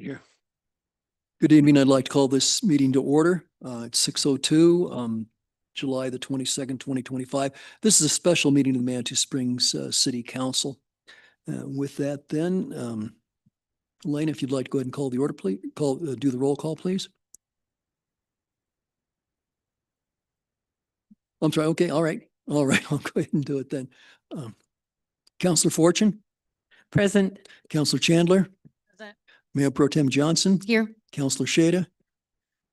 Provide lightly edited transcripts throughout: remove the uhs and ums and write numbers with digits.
Here. Good evening. I'd like to call this meeting to order. It's 6:02, July the 22nd, 2025. This is a special meeting of the Manitou Springs City Council. With that then, Elaine, if you'd like to go ahead and call the order, please, do the roll call, please. I'm sorry. Okay. All right. All right. I'll go ahead and do it then. Counselor Fortune, Present. Counselor Chandler, Present. Mayor Pro Tem Johnson, Here. Counselor Shada,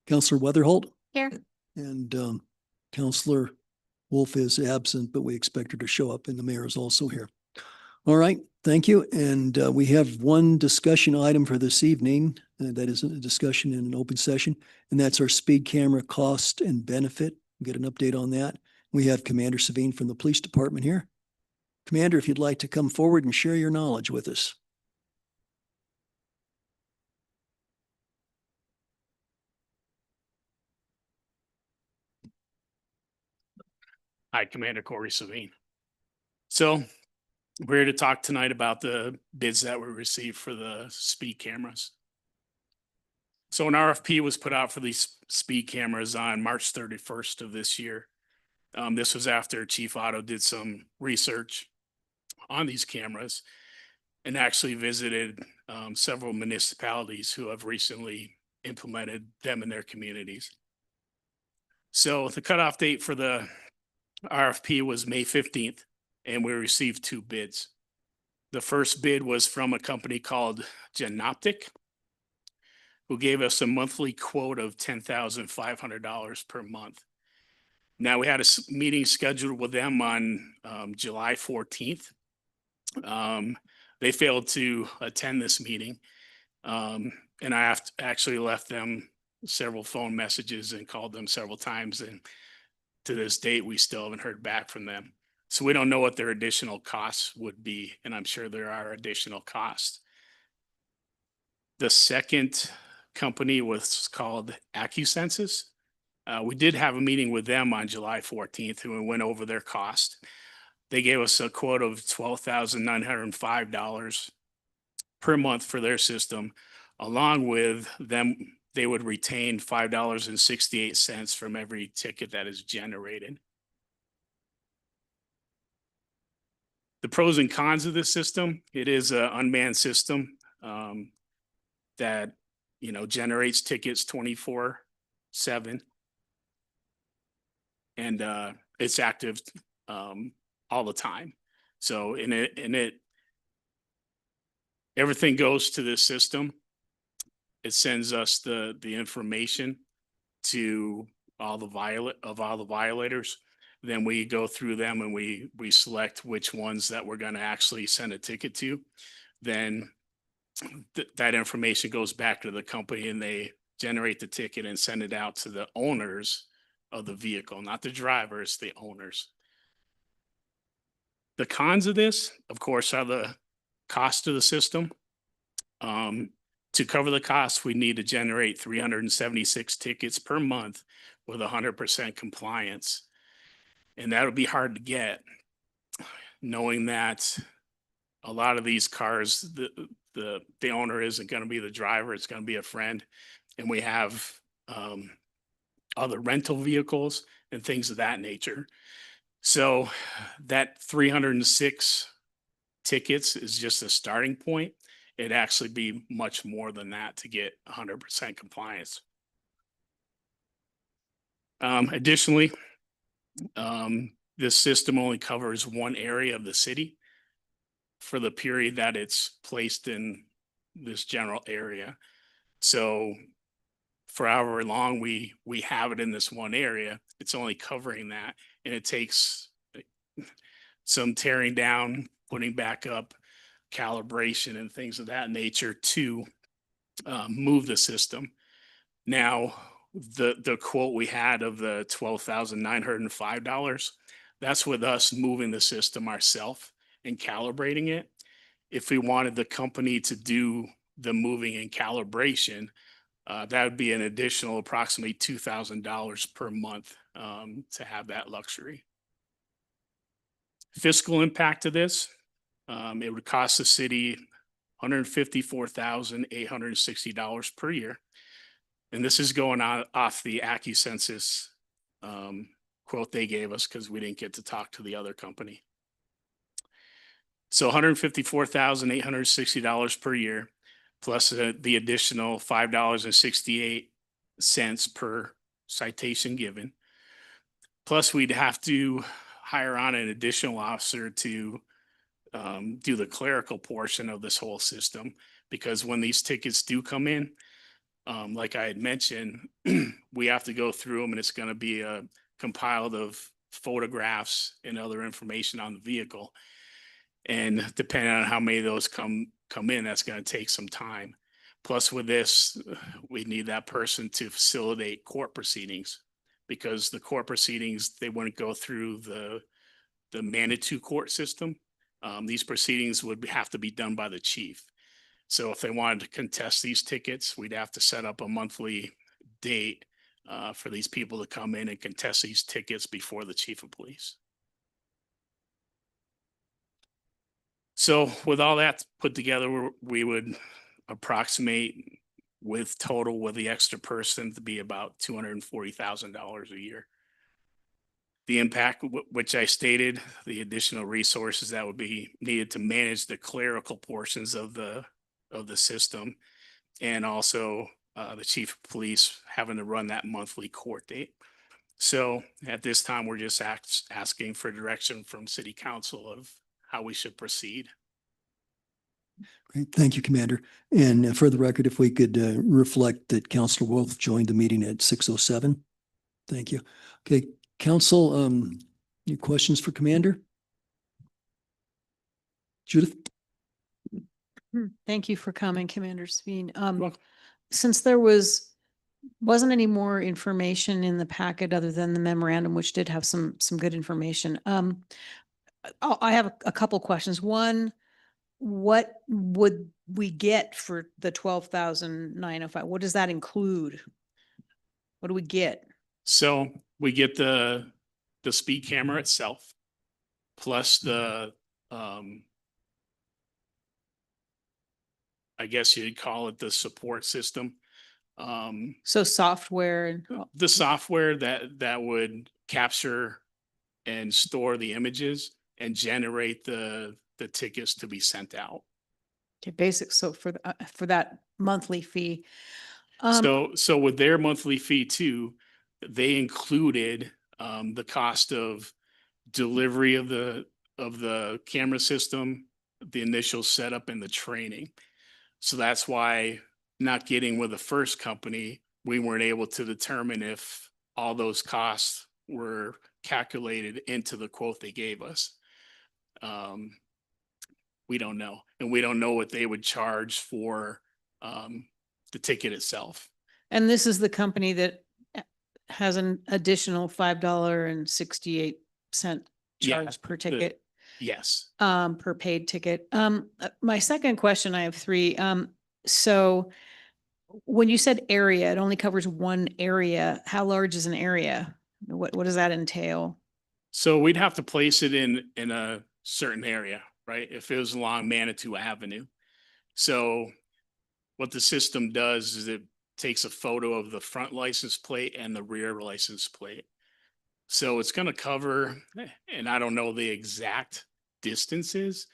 Counselor Weatherholt, Here. and Counselor Wolf is absent, but we expect her to show up, and the mayor is also here. All right, thank you. And we have one discussion item for this evening. That is a discussion in an open session, and that's our speed camera cost and benefit. We'll get an update on that. We have Commander Savine from the police department here. Commander, if you'd like to come forward and share your knowledge with us. Hi, Commander Corey Savine. So we're here to talk tonight about the bids that we received for the speed cameras. So an RFP was put out for these speed cameras on March 31st of this year. This was after Chief Otto did some research on these cameras and actually visited several municipalities who have recently implemented them in their communities. So the cutoff date for the RFP was May 15th, and we received 2 bids. The first bid was from a company called Genoptic, who gave us a monthly quote of $10,500 per month. Now, we had a meeting scheduled with them on July 14th. They failed to attend this meeting, and I actually left them several phone messages and called them several times, and to this date, we still haven't heard back from them. So we don't know what their additional costs would be, and I'm sure there are additional costs. The second company was called AccuSensus. We did have a meeting with them on July 14th, and we went over their cost. They gave us a quote of $12,905 per month for their system. Along with them, they would retain $5.68 from every ticket that is generated. The pros and cons of this system: it is an unmanned system that generates tickets 24/7, and it's active all the time. So everything goes to this system. It sends us the information to all the violators. Then we go through them and we select which ones that we're going to actually send a ticket to. Then that information goes back to the company, and they generate the ticket and send it out to the owners of the vehicle, not the drivers, the owners. The cons of this, of course, are the cost of the system. To cover the costs, we need to generate 376 tickets per month with 100% compliance. And that'll be hard to get, knowing that a lot of these cars, the owner isn't going to be the driver, it's going to be a friend. And we have other rental vehicles and things of that nature. So that 306 tickets is just a starting point. It'd actually be much more than that to get 100% compliance. Additionally, this system only covers one area of the city for the period that it's placed in this general area. So for however long we have it in this one area, it's only covering that, and it takes some tearing down, putting back up, calibration and things of that nature to move the system. Now, the quote we had of the $12,905, that's with us moving the system ourselves and calibrating it. If we wanted the company to do the moving and calibration, that would be an additional approximately $2,000 per month to have that luxury. Fiscal impact of this: it would cost the city $154,860 per year. And this is going on off the AccuCensus quote they gave us because we didn't get to talk to the other company. So $154,860 per year, plus the additional $5.68 per citation given. Plus, we'd have to hire on an additional officer to do the clerical portion of this whole system, because when these tickets do come in, like I had mentioned, we have to go through them, and it's going to be compiled of photographs and other information on the vehicle. And depending on how many of those come in, that's going to take some time. Plus, with this, we need that person to facilitate court proceedings, because the court proceedings, they wouldn't go through the Manitou court system. These proceedings would have to be done by the chief. So if they wanted to contest these tickets, we'd have to set up a monthly date for these people to come in and contest these tickets before the chief of police. So with all that put together, we would approximate with the extra person to be about $240,000 a year. The impact, which I stated, the additional resources that would be needed to manage the clerical portions of the system, and also the chief of police having to run that monthly court date. So at this time, we're just asking for direction from City Council of how we should proceed. Great. Thank you, Commander. And for the record, if we could reflect that Councilor Wolf joined the meeting at 6:07. Thank you. Okay, Council, any questions for Commander? Judith? Thank you for coming, Commander Sveen. welcome. Since there wasn't any more information in the packet other than the memorandum, which did have some good information. I have a couple questions. One, what would we get for the 12,905? What does that include? What do we get? So we get the speed camera itself, plus the I guess you'd call it the support system. So software and The software that would capture and store the images and generate the tickets to be sent out. okay, basic. So for that monthly fee. So with their monthly fee too, they included the cost of delivery of the camera system, the initial setup, and the training. So that's why, not getting with the first company, we weren't able to determine if all those costs were calculated into the quote they gave us. We don't know. And we don't know what they would charge for the ticket itself. And this is the company that has an additional $5.68 Yeah, charge per ticket, Yes. per paid ticket. My second question, I have three. So when you said area, it only covers one area. How large is an area? What does that entail? So we'd have to place it in a certain area, right? If it was along Manitou Avenue. So what the system does is it takes a photo of the front license plate and the rear license plate. So it's going to cover, and I don't know the exact distances,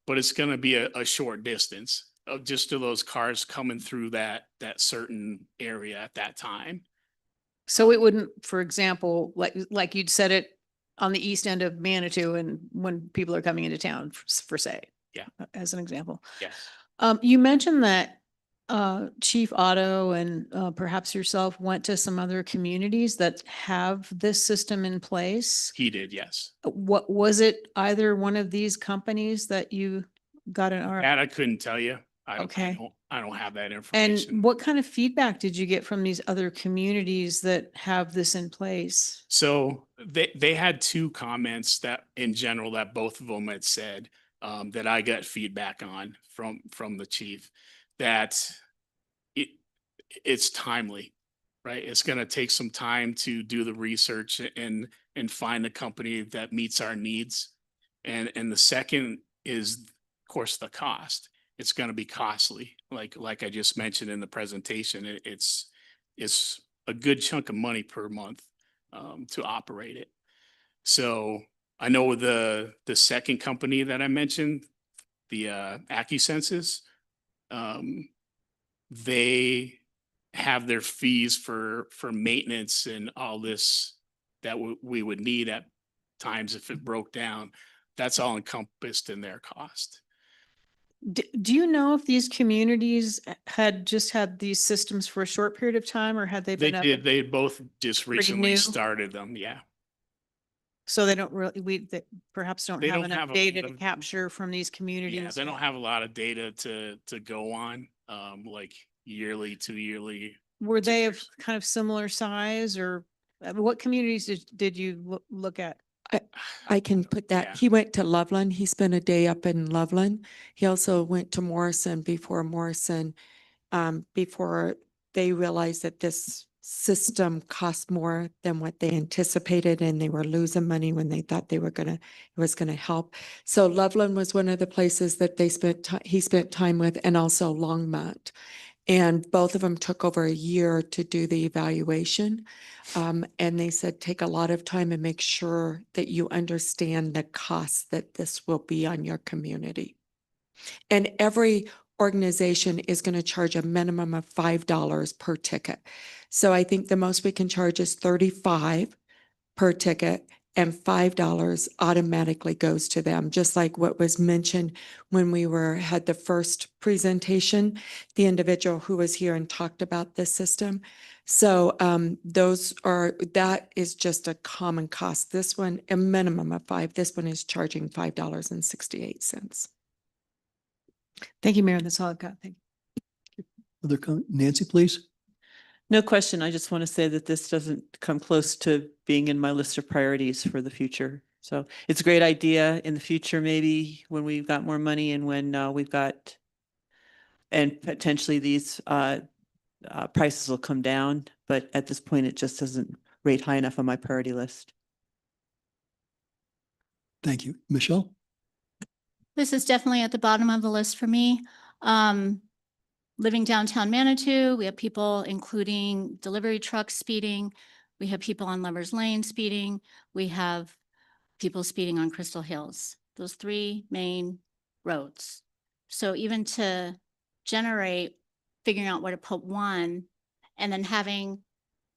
but it's going to be a short distance of just to those cars coming through that certain area at that time. So it wouldn't, for example, like you'd set it on the east end of Manitou and when people are coming into town for say. Yeah. As an example. Yes. You mentioned that Chief Otto and perhaps yourself went to some other communities that have this system in place. He did, yes. What was it? Either one of these companies that you got an RFP? That I couldn't tell you. Okay. I don't have that And information. what kind of feedback did you get from these other communities that have this in place? So they had two comments that in general that both of them had said that I got feedback on from the chief, that it's timely, right? It's going to take some time to do the research and find a company that meets our needs. And the second is, of course, the cost. it's going to be costly. Like I just mentioned in the presentation, it's a good chunk of money per month to operate it. So I know the second company that I mentioned, the AccuSenses, they have their fees for maintenance and all this that we would need at times if it broke down. That's all encompassed in their cost. Do you know if these communities had just had these systems for a short period of time, or had they They been up? did. They both just Pretty recently new? started them. Yeah. So they don't really, they perhaps don't They have don't enough have a data lot to of- capture from these Yeah. communities. They don't have a lot of data to go on, like yearly to yearly. Were they of years. kind of similar size, or what communities did you look at? I can put Yeah. that. He went to Loveland. He spent a day up in Loveland. He also went to Morrison before they realized that this system cost more than what they anticipated, and they were losing money when they thought it was gonna help. So Loveland was one of the places that he spent time with, and also Longmont. And both of them took over a year to do the evaluation. And they said, take a lot of time and make sure that you understand the costs that this will be on your community. And every organization is going to charge a minimum of $5 per ticket. So I think the most we can charge is $35 per ticket, and $5 automatically goes to them, just like what was mentioned when we had the first presentation, the individual who was here and talked about this system. So that is just a common cost. This one, a minimum of $5. This one is charging $5.68. Thank you, Mayor. That's all I've got. Thank you. Nancy, please. No question. I just want to say that this doesn't come close to being in my list of priorities for the future. So it's a great idea in the future, maybe when we've got more money and when we've got, and potentially these prices will come down. But at this point, it just doesn't rate high enough on my priority list. Thank you. Michelle? This is definitely at the bottom of the list for me. Living downtown Manitou, we have people including delivery trucks speeding. We have people on Lovers Lane speeding. We have people speeding on Crystal Hills, those three main roads. So even to generate, figuring out where to put one, and then having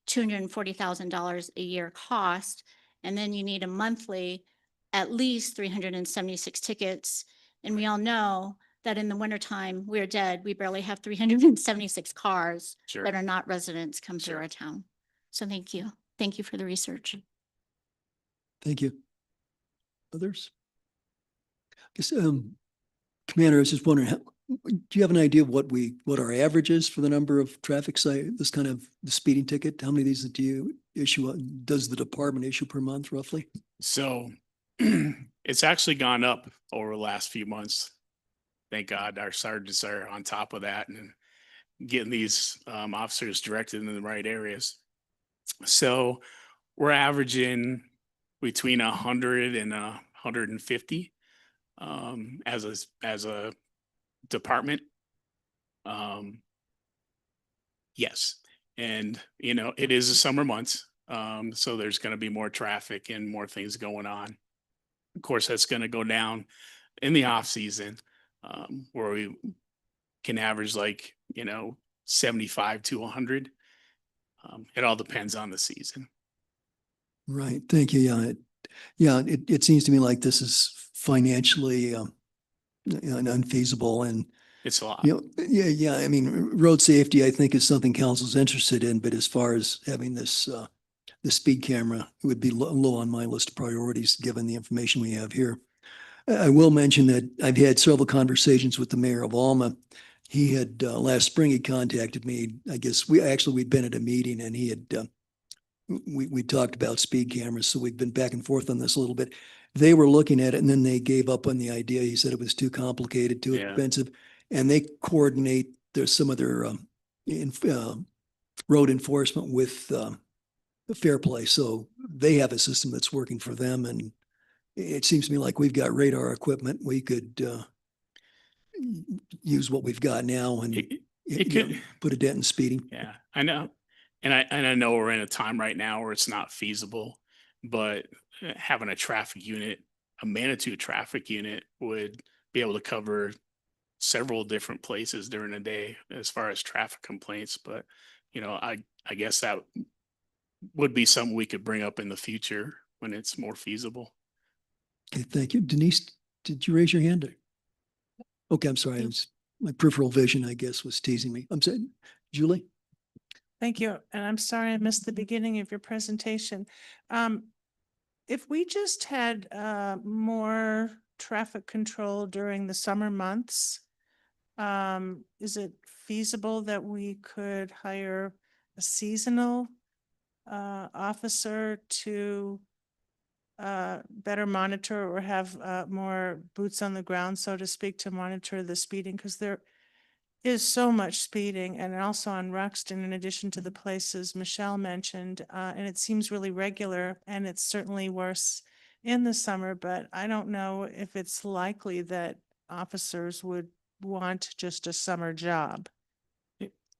$240,000 a year cost, and then you need a monthly, at least 376 tickets. And we all know that in the wintertime, we're dead. We barely have 376 cars Sure. that are not residents come through Sure. our town. So thank you. Thank you for the research. Thank you. Others? I guess, Commander, I was just wondering, do you have an idea of what our average is for the number of traffic this kind of the speeding ticket? How many of these do you issue? Does the department issue per month roughly? So it's actually gone up over the last few months. Thank God our sergeants are on top of that and getting these officers directed in the right areas. So we're averaging between 100 and 150 as a department. Yes. And, it is the summer months. So there's going to be more traffic and more things going on. Of course, that's going to go down in the off season, where we can average 75 to 100. It all depends on the season. Right. Thank you. Yeah. It seems to me like this is financially unfeasible, and It's a lot. yeah. I mean, road safety, I think, is something council's interested in, but as far as having this the speed camera, it would be low on my list of priorities given the information we have here. I will mention that I've had several conversations with the mayor of Alma. He had last spring, he contacted me. I guess we'd been at a meeting, and he had we talked about speed cameras, so we've been back and forth on this a little bit. They were looking at it, and then they gave up on the idea. He said it was too complicated, too Yeah. expensive, and they coordinate. There's some of their road enforcement with Fair Play, so they have a system that's working for them, and it seems to me like we've got radar equipment. We could use what we've got now and It, you know, could, put a dent in speeding. yeah, I know. And I know we're in a time right now where it's not feasible, but having a traffic unit, a Manitou traffic unit would be able to cover several different places during the day as far as traffic complaints. But, you know, I guess that would be something we could bring up in the future when it's more feasible. Okay, thank you. Denise, did you raise your hand? Okay, I'm sorry. My peripheral vision, I guess, was teasing me. I'm sorry. Julie? Thank you. And I'm sorry I missed the beginning of your presentation. If we just had more traffic control during the summer months, is it feasible that we could hire a seasonal officer to better monitor or have more boots on the ground, so to speak, to monitor the speeding? Because there is so much speeding, and also on Ruxton, in addition to the places Michelle mentioned, and it seems really regular, and it's certainly worse in the summer, but I don't know if it's likely that officers would want just a summer job.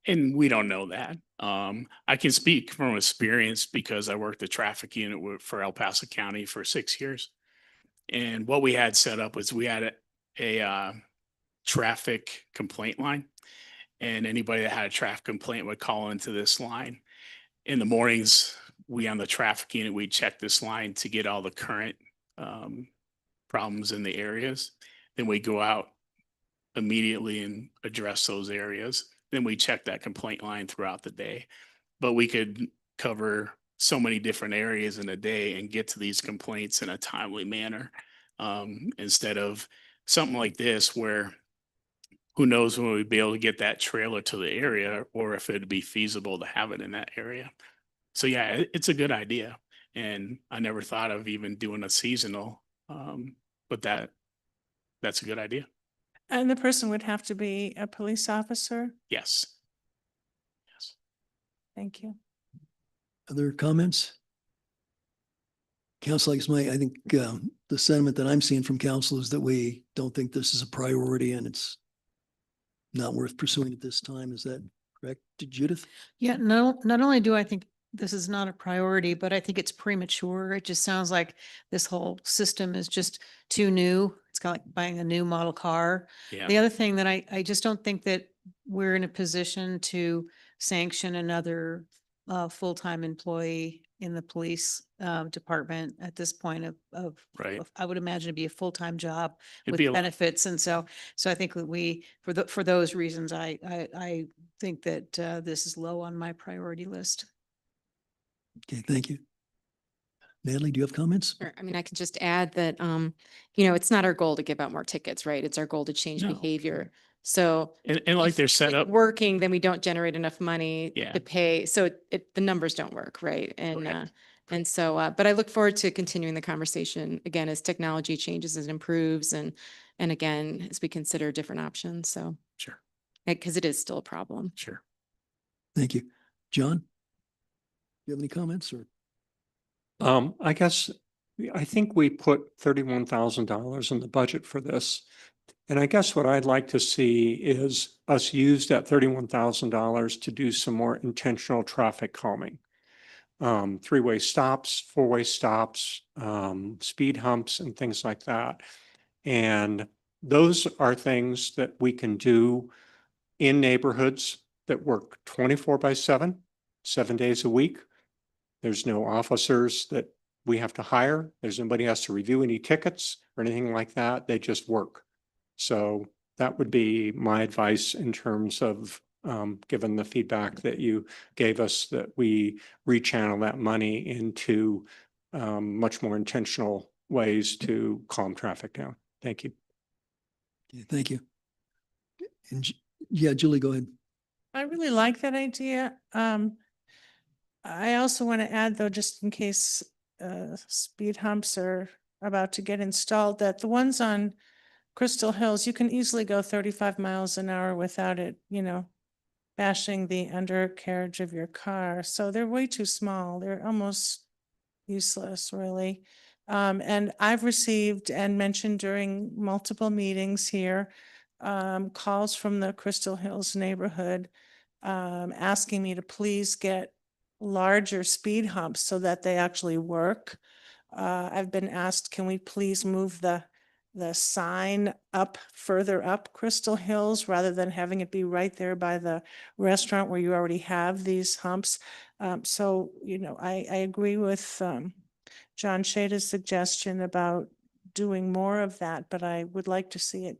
And we don't know that. I can speak from experience because I worked the traffic unit for El Paso County for 6 years. And what we had set up was we had a traffic complaint line, and anybody that had a traffic complaint would call into this line. In the mornings, we on the traffic unit, we check this line to get all the current problems in the areas. Then we go out immediately and address those areas. Then we check that complaint line throughout the day. But we could cover so many different areas in a day and get to these complaints in a timely manner, instead of something like this where who knows when we'd be able to get that trailer to the area or if it'd be feasible to have it in that area. So yeah, it's a good idea. And I never thought of even doing a seasonal, but that's a good idea. And the person would have to be a police officer? Yes. Yes. Thank you. Other comments? Council, I think the sentiment that I'm seeing from council is that we don't think this is a priority and it's not worth pursuing at this time. Is that correct, Judith? Yeah, not only do I think this is not a priority, but I think it's premature. It just sounds like this whole system is just too new. It's kind of like buying a new model car. Yeah. The other thing that I just don't think that we're in a position to sanction another full-time employee in the police department at this point of Right. I would imagine it'd be a full-time job It'd with be a- benefits. And so I think that for those reasons, I think that this is low on my priority list. Okay, thank you. Natalie, do you have comments? Sure. I mean, I can just add that, you know, it's not our goal to give out more tickets, right? It's our goal to change No. behavior. So And like if they're set it's up. working, then we don't generate enough money Yeah. to pay. So the numbers don't work, right? And, Correct. and so, but I look forward to continuing the conversation again, as technology changes and improves and again, as we consider different options. So, Sure. because it is still a problem. Sure. Thank you. John? You have any comments or? I guess, I think we put $31,000 in the budget for this. And I guess what I'd like to see is us use that $31,000 to do some more intentional traffic calming. Three-way stops, four-way stops, speed humps and things like that. And those are things that we can do in neighborhoods that work 24/7, 7 days a week. There's no officers that we have to hire. There's nobody has to review any tickets or anything like that. They just work. So that would be my advice in terms of, given the feedback that you gave us, that we rechannel that money into much more intentional ways to calm traffic down. Thank you. Okay, thank you. And yeah, Julie, go ahead. I really like that idea. I also want to add, though, just in case speed humps are about to get installed, that the ones on Crystal Hills, you can easily go 35 miles an hour without it, you know, bashing the undercarriage of your car. So they're way too small. They're almost useless, really. And I've received and mentioned during multiple meetings here calls from the Crystal Hills neighborhood asking me to please get larger speed humps so that they actually work. I've been asked, can we please move the sign up further up Crystal Hills rather than having it be right there by the restaurant where you already have these humps. So, you know, I agree with John Shada's suggestion about doing more of that, but I would like to see it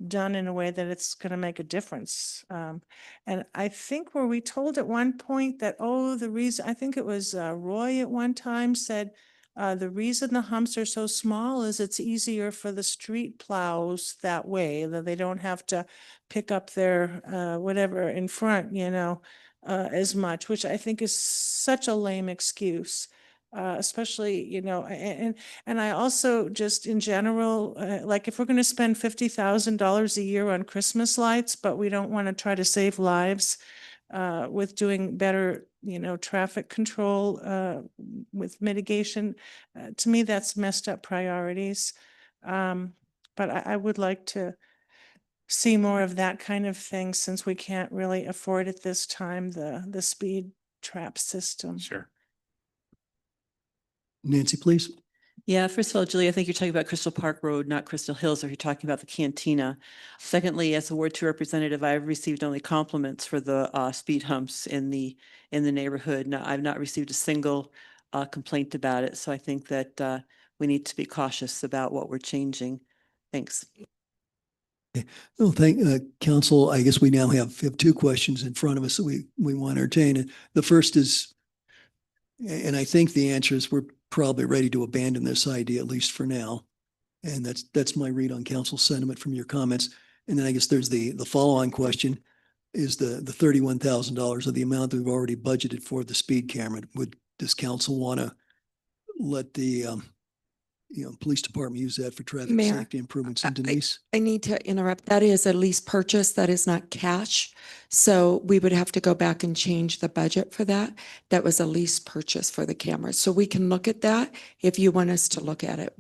done in a way that it's going to make a difference. And I think were we told at one point that, oh, the reason, I think it was Roy at one time said, the reason the humps are so small is it's easier for the street plows that way, that they don't have to pick up their whatever in front, you know, as much, which I think is such a lame excuse. Especially, you know, and I also just in general, like if we're going to spend $50,000 a year on Christmas lights, but we don't want to try to save lives with doing better, you know, traffic control with mitigation, to me, that's messed up priorities. But I would like to see more of that kind of thing since we can't really afford at this time the speed trap system. Sure. Nancy, please. Yeah, first of all, Julie, I think you're talking about Crystal Park Road, not Crystal Hills, or you're talking about the cantina. Secondly, as a Ward 2 representative, I've received only compliments for the speed humps in the neighborhood. Now, I've not received a single complaint about it, so I think that we need to be cautious about what we're changing. Thanks. Well, council, I guess we now have two questions in front of us that we want to entertain. And the first is, and I think the answer is we're probably ready to abandon this idea, at least for now. And that's my read on council sentiment from your comments. And then I guess there's the follow-on question is the $31,000 of the amount that we've already budgeted for the speed camera. Does council want to let the police department use that for traffic Mayor, safety improvements? And Denise? I need to interrupt. That is a lease purchase. That is not cash. So we would have to go back and change the budget for that. That was a lease purchase for the cameras. So we can look at that if you want us to look at it.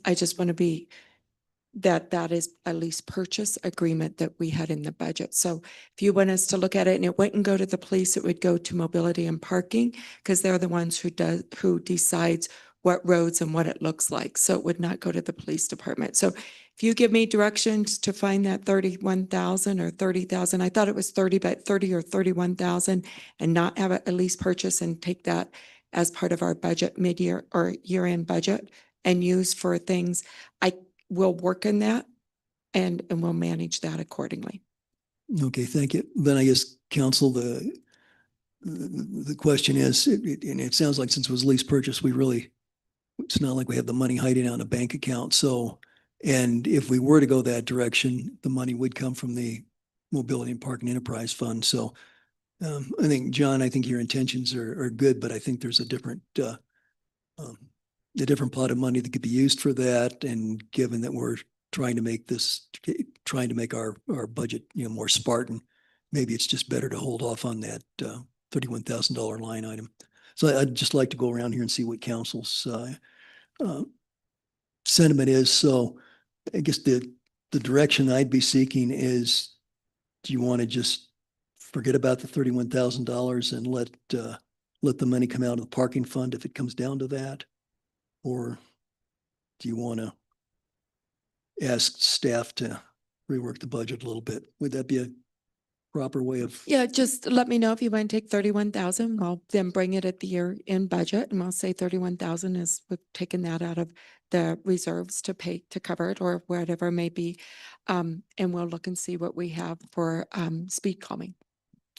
I just want to be that is a lease purchase agreement that we had in the budget. So if you want us to look at it and it wouldn't go to the police, it would go to mobility and parking because they're the ones who decides what roads and what it looks like. So it would not go to the police department. So if you give me directions to find that 31,000 or 30,000, I thought it was 30, but 30 or 31,000 and not have a lease purchase and take that as part of our budget mid-year or year-end budget and use for things. I will work in that and we'll manage that accordingly. Okay, thank you. Then I guess council, the question is, and it sounds like since it was lease purchase, it's not like we have the money hiding out in a bank account. So, and if we were to go that direction, the money would come from the Mobility and Parking Enterprise Fund. So I think, John, I think your intentions are good, but I think there's a different pot of money that could be used for that. And given that we're trying to make our budget, more Spartan, maybe it's just better to hold off on that $31,000 line item. So I'd just like to go around here and see what council's sentiment is. So I guess the direction I'd be seeking is, do you want to just forget about the $31,000 and let the money come out of the parking fund if it comes down to that? Or do you want to ask staff to rework the budget a little bit? Would that be a proper way of? Yeah, just let me know if you want to take 31,000. We'll then bring it at the year in budget and we'll say 31,000 is we've taken that out of the reserves to pay to cover it or whatever it may be. And we'll look and see what we have for speed calming.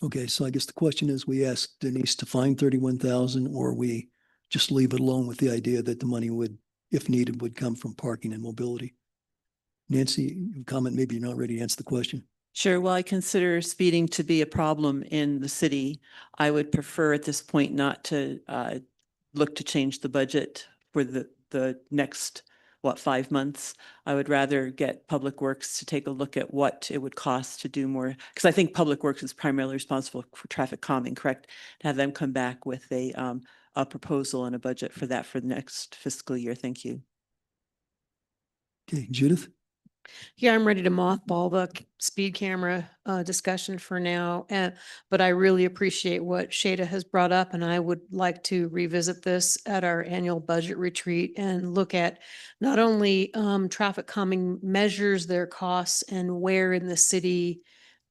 Okay, so I guess the question is, we ask Denise to find 31,000, or we just leave it alone with the idea that the money would, if needed, would come from parking and mobility. Nancy, comment, maybe you're not ready to answer the question. Sure. Well, I consider speeding to be a problem in the city. I would prefer at this point not to look to change the budget for the next, 5 months. I would rather get Public Works to take a look at what it would cost to do more, because I think Public Works is primarily responsible for traffic calming, correct? To have them come back with a proposal and a budget for that for the next fiscal year. Thank you. Okay, Judith? Yeah, I'm ready to mothball the speed camera discussion for now. But I really appreciate what Shada has brought up, and I would like to revisit this at our annual budget retreat and look at not only traffic calming measures, their costs, and where in the city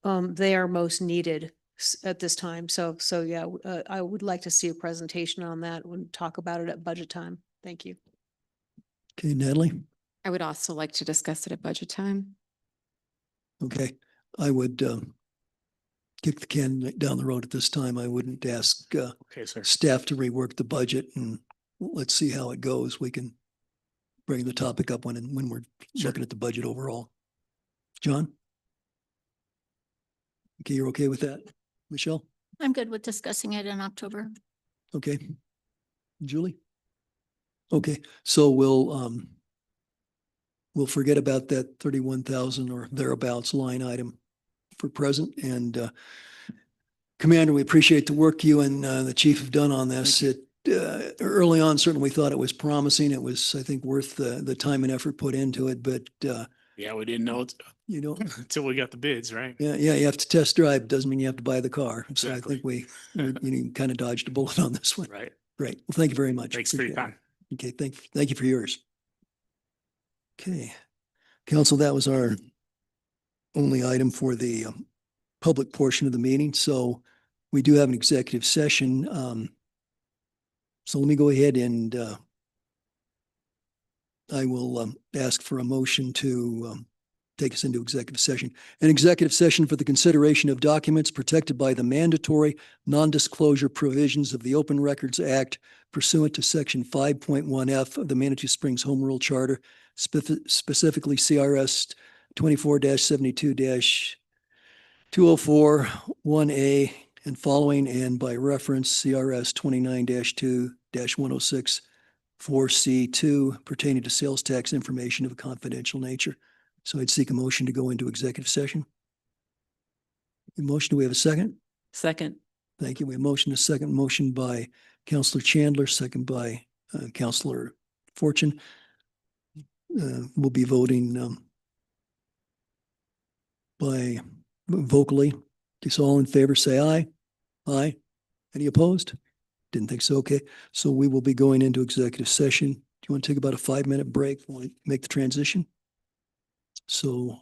they are most needed at this time. So yeah, I would like to see a presentation on that and talk about it at budget time. Thank you. Okay, Natalie? I would also like to discuss it at budget time. Okay, I would kick the can down the road at this time. I wouldn't ask Okay, sir. staff to rework the budget, and let's see how it goes. We can bring the topic up when we're Sure. looking at the budget overall. John? Okay, you're okay with that? Michelle? I'm good with discussing it in October. Okay. Julie? Okay, so we'll forget about that 31,000 or thereabouts line item for present. And Commander, we appreciate the work you and the chief have done on this. It early on, certainly we thought it was promising. It was, I think, worth the time and effort put into it, but Yeah, we didn't know it you know, until we got the bids, right? yeah, you have to test drive. Doesn't mean you have to buy the car. So I Exactly. think we kind of dodged a bullet on this one. Right. Great. Well, thank you very much. Thanks for your Appreciate it. time. Okay, thank you for yours. Okay, council, that was our only item for the public portion of the meeting. So we do have an executive session. So let me go ahead and I will ask for a motion to take us into executive session. An executive session for the consideration of documents protected by the mandatory non-disclosure provisions of the Open Records Act pursuant to Section 5.1F of the Manitou Springs Home Rule Charter, specifically CRS 24-72-2041A and following, and by reference CRS 29-2-106 4C2 pertaining to sales tax information of a confidential nature. So I'd seek a motion to go into executive session. Motion, do we have a second? Second. Thank you. We have motion, a second motion by Counselor Chandler, second by Counselor Fortune. We'll be voting by vocally. Just all in favor, say aye. Aye. Any opposed? Didn't think so. Okay. So we will be going into executive session. Do you want to take about a 5-minute break while we make the transition? So